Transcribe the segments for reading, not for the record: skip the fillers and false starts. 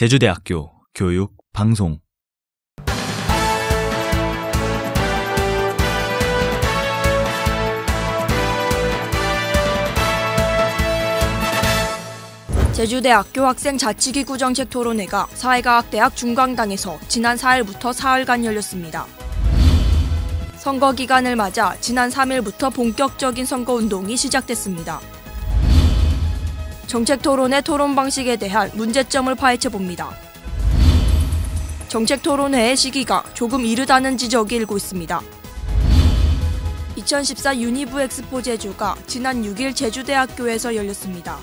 제주대학교 교육 방송 제주대학교 학생자치기구 정책 토론회가 사회과학대학 중강당에서 지난 4일부터 사흘간 열렸습니다. 선거 기간을 맞아 지난 3일부터 본격적인 선거운동이 시작됐습니다. 정책 토론회 토론 방식에 대한 문제점을 파헤쳐봅니다. 정책 토론회의 시기가 조금 이르다는 지적이 일고 있습니다. 2014 유니브 엑스포 제주가 지난 6일 제주대학교에서 열렸습니다.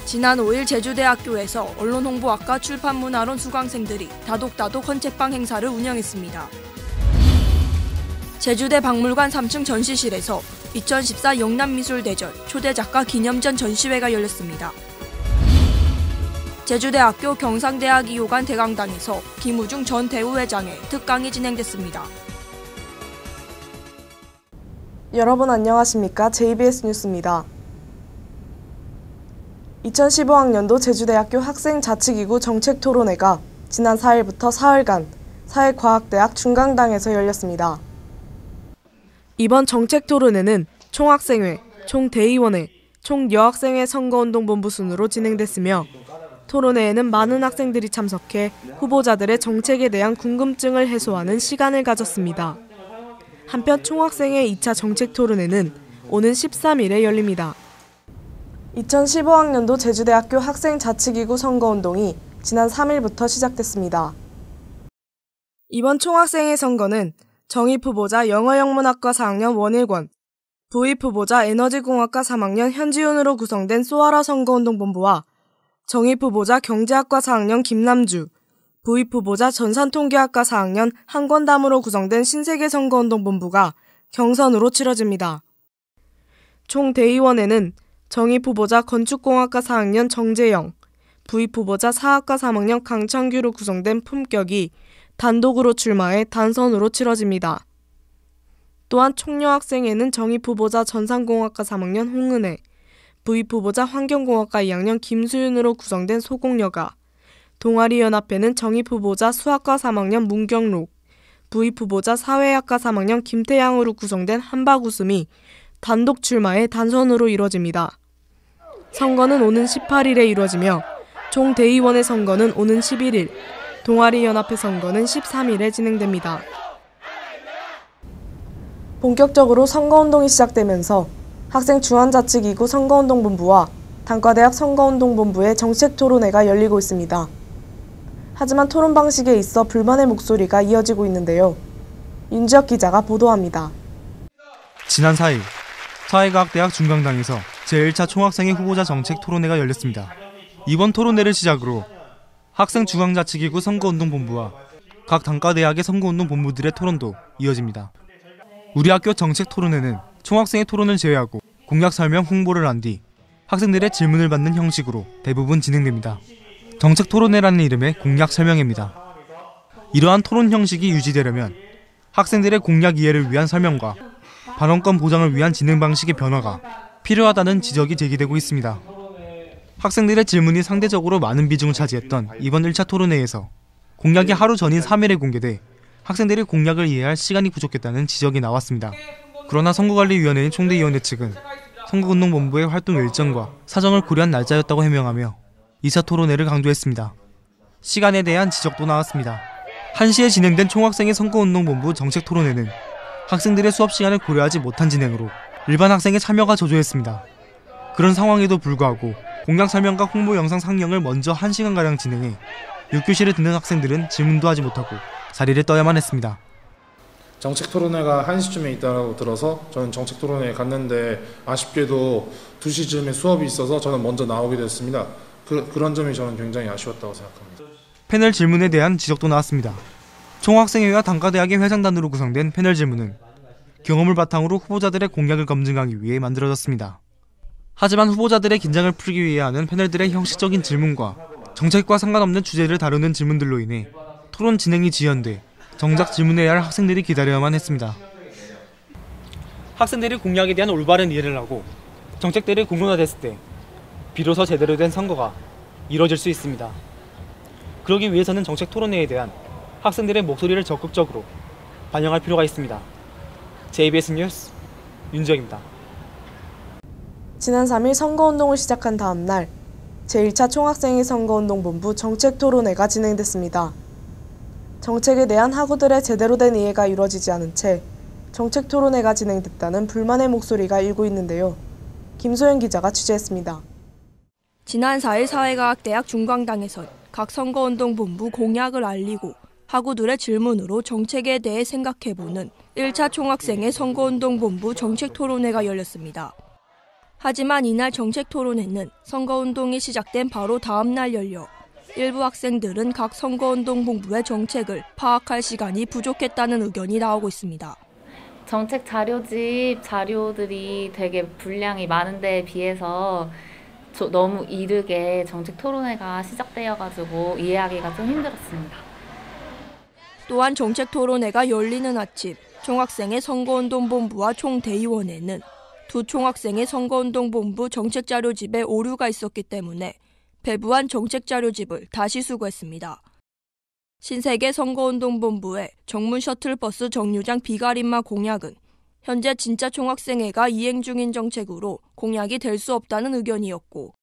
지난 5일 제주대학교에서 언론홍보학과 출판문화론 수강생들이 다독다독 헌책방 행사를 운영했습니다. 제주대 박물관 3층 전시실에서 2014 영남미술대전 초대작가 기념전 전시회가 열렸습니다. 제주대학교 경상대학 2호관 대강당에서 김우중 전 대우회장의 특강이 진행됐습니다. 여러분 안녕하십니까? JBS 뉴스입니다. 2015학년도 제주대학교 학생자치기구 정책토론회가 지난 4일부터 사흘간 사회과학대학 중강당에서 열렸습니다. 이번 정책토론회는 총학생회, 총대의원회, 총여학생회 선거운동본부 순으로 진행됐으며 토론회에는 많은 학생들이 참석해 후보자들의 정책에 대한 궁금증을 해소하는 시간을 가졌습니다. 한편 총학생회 2차 정책토론회는 오는 13일에 열립니다. 2015학년도 제주대학교 학생자치기구 선거운동이 지난 3일부터 시작됐습니다. 이번 총학생회 선거는 정입후보자 영어영문학과 4학년 원일권, 부입후보자 에너지공학과 3학년 현지윤으로 구성된 소아라 선거운동본부와 정입후보자 경제학과 4학년 김남주, 부입후보자 전산통계학과 4학년 한권담으로 구성된 신세계 선거운동본부가 경선으로 치러집니다. 총대의원회는 정입후보자 건축공학과 4학년 정재영, 부입후보자 사학과 3학년 강창규로 구성된 품격이 단독으로 출마해 단선으로 치러집니다. 또한 총여학생회는 정입후보자 전산공학과 3학년 홍은혜, 부입후보자 환경공학과 2학년 김수윤으로 구성된 소공여가, 동아리연합회는 정입후보자 수학과 3학년 문경록, 부입후보자 사회학과 3학년 김태양으로 구성된 한박웃음이 단독 출마해 단선으로 이뤄집니다. 선거는 오는 18일에 이루어지며 총대의원의 선거는 오는 11일, 동아리연합회 선거는 13일에 진행됩니다. 본격적으로 선거운동이 시작되면서 학생중앙자치기구 선거운동본부와 단과대학 선거운동본부의 정책토론회가 열리고 있습니다. 하지만 토론 방식에 있어 불만의 목소리가 이어지고 있는데요. 윤지혁 기자가 보도합니다. 지난 4일 사회과학대학 중강당에서 제1차 총학생회 후보자 정책 토론회가 열렸습니다. 이번 토론회를 시작으로 학생중앙자치기구 선거운동본부와 각 단과대학의 선거운동본부들의 토론도 이어집니다. 우리 학교 정책 토론회는 총학생회 토론을 제외하고 공약 설명 홍보를 한 뒤 학생들의 질문을 받는 형식으로 대부분 진행됩니다. 정책 토론회라는 이름의 공약 설명회입니다. 이러한 토론 형식이 유지되려면 학생들의 공약 이해를 위한 설명과 발언권 보장을 위한 진행 방식의 변화가 필요하다는 지적이 제기되고 있습니다. 학생들의 질문이 상대적으로 많은 비중을 차지했던 이번 1차 토론회에서 공약이 하루 전인 3일에 공개돼 학생들이 공약을 이해할 시간이 부족했다는 지적이 나왔습니다. 그러나 선거관리위원회인 총대위원회 측은 선거운동본부의 활동 일정과 사정을 고려한 날짜였다고 해명하며 2차 토론회를 강조했습니다. 시간에 대한 지적도 나왔습니다. 1시에 진행된 총학생회 선거운동본부 정책토론회는 학생들의 수업 시간을 고려하지 못한 진행으로 일반 학생의 참여가 저조했습니다. 그런 상황에도 불구하고 공약 설명과 홍보 영상 상영을 먼저 1시간가량 진행해 6교시를 듣는 학생들은 질문도 하지 못하고 자리를 떠야만 했습니다. 정책 토론회가 1시쯤에 있다고 들어서 저는 정책 토론회에 갔는데 아쉽게도 2시쯤에 수업이 있어서 저는 먼저 나오게 됐습니다. 그런 점이 저는 굉장히 아쉬웠다고 생각합니다. 패널 질문에 대한 지적도 나왔습니다. 총학생회와 단과대학의 회장단으로 구성된 패널 질문은 경험을 바탕으로 후보자들의 공약을 검증하기 위해 만들어졌습니다. 하지만 후보자들의 긴장을 풀기 위해 하는 패널들의 형식적인 질문과 정책과 상관없는 주제를 다루는 질문들로 인해 토론 진행이 지연돼 정작 질문해야 할 학생들이 기다려야만 했습니다. 학생들이 공약에 대한 올바른 이해를 하고 정책들이 공론화됐을 때 비로소 제대로 된 선거가 이뤄질 수 있습니다. 그러기 위해서는 정책 토론회에 대한 학생들의 목소리를 적극적으로 반영할 필요가 있습니다. JBS 뉴스 윤지혁입니다. 지난 3일 선거운동을 시작한 다음 날 제1차 총학생회 선거운동본부 정책토론회가 진행됐습니다. 정책에 대한 학우들의 제대로 된 이해가 이루어지지 않은 채 정책토론회가 진행됐다는 불만의 목소리가 일고 있는데요. 김소연 기자가 취재했습니다. 지난 4일 사회과학대학 중광당에선 각 선거운동본부 공약을 알리고 학우들의 질문으로 정책에 대해 생각해보는 1차 총학생회 선거운동본부 정책토론회가 열렸습니다. 하지만 이날 정책토론회는 선거운동이 시작된 바로 다음 날 열려 일부 학생들은 각 선거운동본부의 정책을 파악할 시간이 부족했다는 의견이 나오고 있습니다. 정책 자료들이 되게 분량이 많은 데에 비해서 너무 이르게 정책 토론회가 시작되어가지고 이해하기가 좀 힘들었습니다. 또한 정책 토론회가 열리는 아침 총학생회 선거운동본부와 총대의원회는 두 총학생회 선거운동본부 정책자료집에 오류가 있었기 때문에 배부한 정책자료집을 다시 수거했습니다. 신세계 선거운동본부의 정문 셔틀버스 정류장 비가림마 공약은 현재 진짜 총학생회가 이행 중인 정책으로 공약이 될 수 없다는 의견이었고,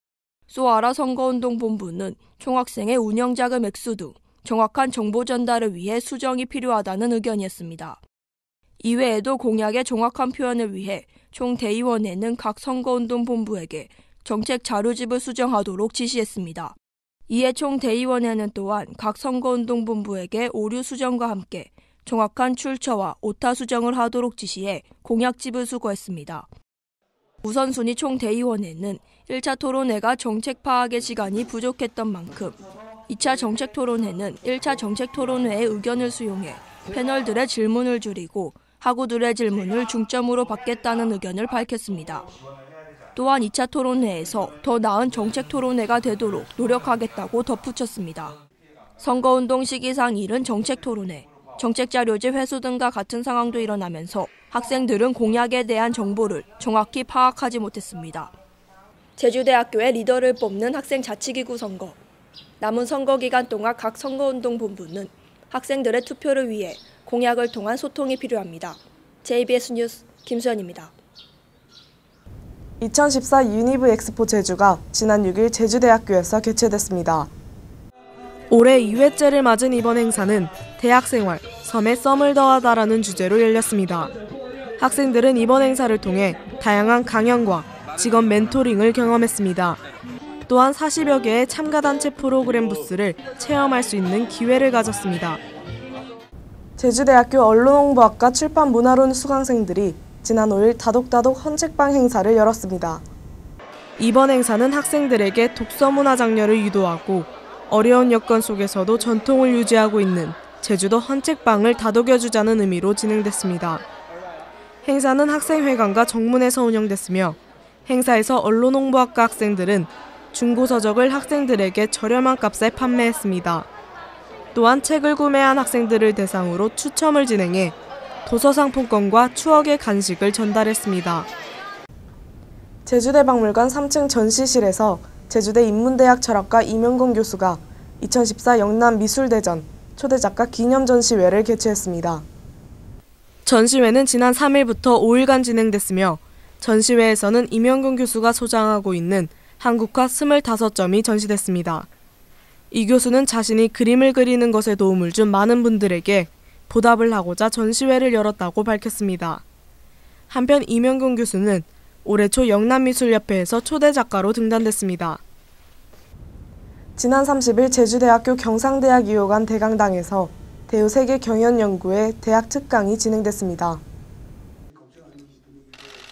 소아라 선거운동본부는 총학생회 운영자금 액수 등 정확한 정보 전달을 위해 수정이 필요하다는 의견이었습니다. 이외에도 공약의 정확한 표현을 위해 총대의원회는 각 선거운동본부에게 정책 자료집을 수정하도록 지시했습니다. 이에 총대의원회는 또한 각 선거운동본부에게 오류 수정과 함께 정확한 출처와 오타 수정을 하도록 지시해 공약집을 수거했습니다. 우선순위 총대의원회는 1차 토론회가 정책 파악의 시간이 부족했던 만큼 2차 정책 토론회는 1차 정책 토론회의 의견을 수용해 패널들의 질문을 줄이고 학우들의 질문을 중점으로 받겠다는 의견을 밝혔습니다. 또한 2차 토론회에서 더 나은 정책 토론회가 되도록 노력하겠다고 덧붙였습니다. 선거운동 시기상 이른 정책 토론회, 정책자료집 회수 등과 같은 상황도 일어나면서 학생들은 공약에 대한 정보를 정확히 파악하지 못했습니다. 제주대학교의 리더를 뽑는 학생 자치기구 선거. 남은 선거 기간 동안 각 선거운동본부는 학생들의 투표를 위해 공약을 통한 소통이 필요합니다. JBS 뉴스 김수현입니다. 2014 유니브 엑스포 제주가 지난 6일 제주대학교에서 개최됐습니다. 올해 2회째를 맞은 이번 행사는 대학생활, 섬에 썸을 더하다라는 주제로 열렸습니다. 학생들은 이번 행사를 통해 다양한 강연과 직업 멘토링을 경험했습니다. 또한 40여 개의 참가단체 프로그램 부스를 체험할 수 있는 기회를 가졌습니다. 제주대학교 언론홍보학과 출판문화론 수강생들이 지난 5일 다독다독 헌책방 행사를 열었습니다. 이번 행사는 학생들에게 독서 문화 장려를 유도하고 어려운 여건 속에서도 전통을 유지하고 있는 제주도 헌책방을 다독여주자는 의미로 진행됐습니다. 행사는 학생회관과 정문에서 운영됐으며 행사에서 언론홍보학과 학생들은 중고서적을 학생들에게 저렴한 값에 판매했습니다. 또한 책을 구매한 학생들을 대상으로 추첨을 진행해 도서상품권과 추억의 간식을 전달했습니다. 제주대 박물관 3층 전시실에서 제주대 인문대학 철학과 이명건 교수가 2014 영남미술대전 초대작가 기념전시회를 개최했습니다. 전시회는 지난 3일부터 5일간 진행됐으며 전시회에서는 이명건 교수가 소장하고 있는 한국화 25점이 전시됐습니다. 이 교수는 자신이 그림을 그리는 것에 도움을 준 많은 분들에게 보답을 하고자 전시회를 열었다고 밝혔습니다. 한편 이명건 교수는 올해 초 영남미술협회에서 초대작가로 등단됐습니다. 지난 30일 제주대학교 경상대학 2호관 대강당에서 대우세계 경연연구회 대학 특강이 진행됐습니다.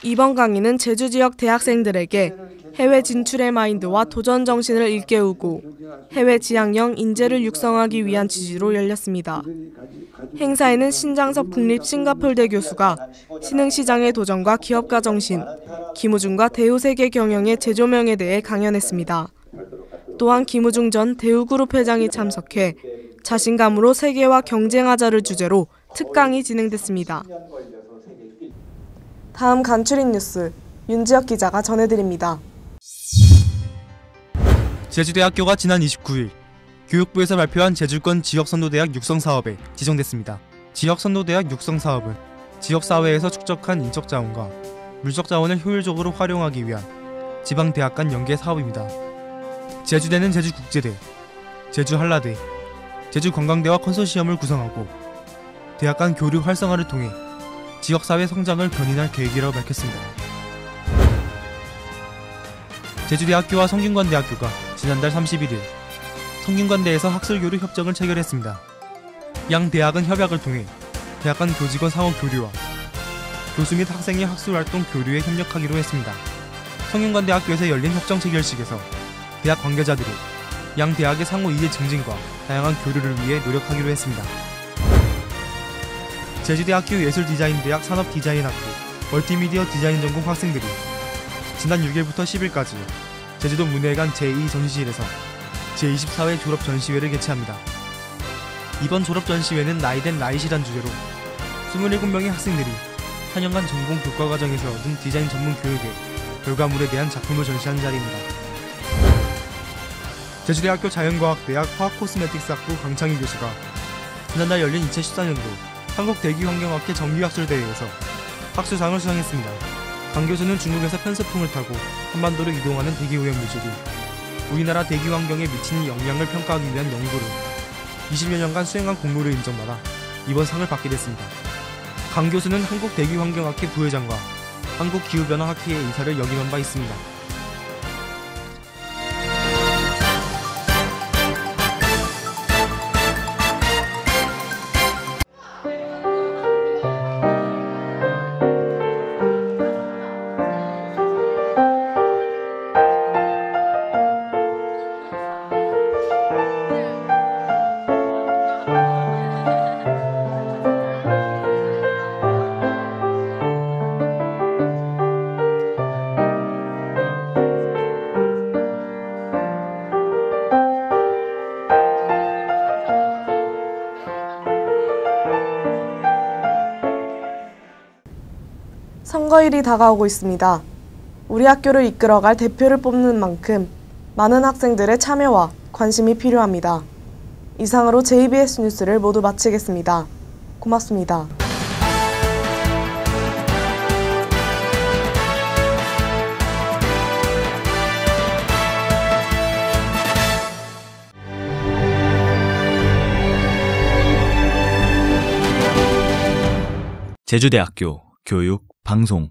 이번 강의는 제주 지역 대학생들에게 해외 진출의 마인드와 도전 정신을 일깨우고 해외 지향형 인재를 육성하기 위한 취지로 열렸습니다. 행사에는 신장섭 국립싱가폴대 교수가 신흥시장의 도전과 기업가 정신, 김우중과 대우세계 경영의 재조명에 대해 강연했습니다. 또한 김우중 전 대우그룹 회장이 참석해 자신감으로 세계와 경쟁하자를 주제로 특강이 진행됐습니다. 다음 간추린 뉴스 윤지혁 기자가 전해드립니다. 제주대학교가 지난 29일 교육부에서 발표한 제주권 지역선도대학 육성사업에 지정됐습니다. 지역선도대학 육성사업은 지역사회에서 축적한 인적자원과 물적자원을 효율적으로 활용하기 위한 지방대학 간 연계 사업입니다. 제주대는 제주국제대, 제주한라대, 제주관광대와 컨소시엄을 구성하고 대학 간 교류 활성화를 통해 지역사회 성장을 견인할 계획이라고 밝혔습니다. 제주대학교와 성균관대학교가 지난달 31일 성균관대에서 학술교류 협정을 체결했습니다. 양 대학은 협약을 통해 대학 간 교직원 상호 교류와 교수 및 학생의 학술활동 교류에 협력하기로 했습니다. 성균관대학교에서 열린 협정 체결식에서 대학 관계자들이 양 대학의 상호 이해 증진과 다양한 교류를 위해 노력하기로 했습니다. 제주대학교 예술디자인대학 산업디자인학부 멀티미디어 디자인 전공 학생들이 지난 6일부터 10일까지 제주도 문예관 제2전시실에서 제24회 졸업전시회를 개최합니다. 이번 졸업전시회는 나이된 라이시란 주제로 27명의 학생들이 4년간 전공 교과과정에서 얻은 디자인 전문 교육의 결과물에 대한 작품을 전시한 자리입니다. 제주대학교 자연과학대학 화학코스메틱스학부 강창희 교수가 지난달 열린 2014년도 한국대기환경학회 정기학술대회에서 학술상을 수상했습니다. 강 교수는 중국에서 편서풍을 타고 한반도로 이동하는 대기오염물질이 우리나라 대기환경에 미치는 영향을 평가하기 위한 연구를 20여 년간 수행한 공로를 인정받아 이번 상을 받게 됐습니다. 강 교수는 한국대기환경학회 부회장과 한국기후변화학회의 이사를 역임한 바 있습니다. 선거일이 다가오고 있습니다. 우리 학교를 이끌어갈 대표를 뽑는 만큼 많은 학생들의 참여와 관심이 필요합니다. 이상으로 JBS 뉴스를 모두 마치겠습니다. 고맙습니다. 제주대학교 교육 방송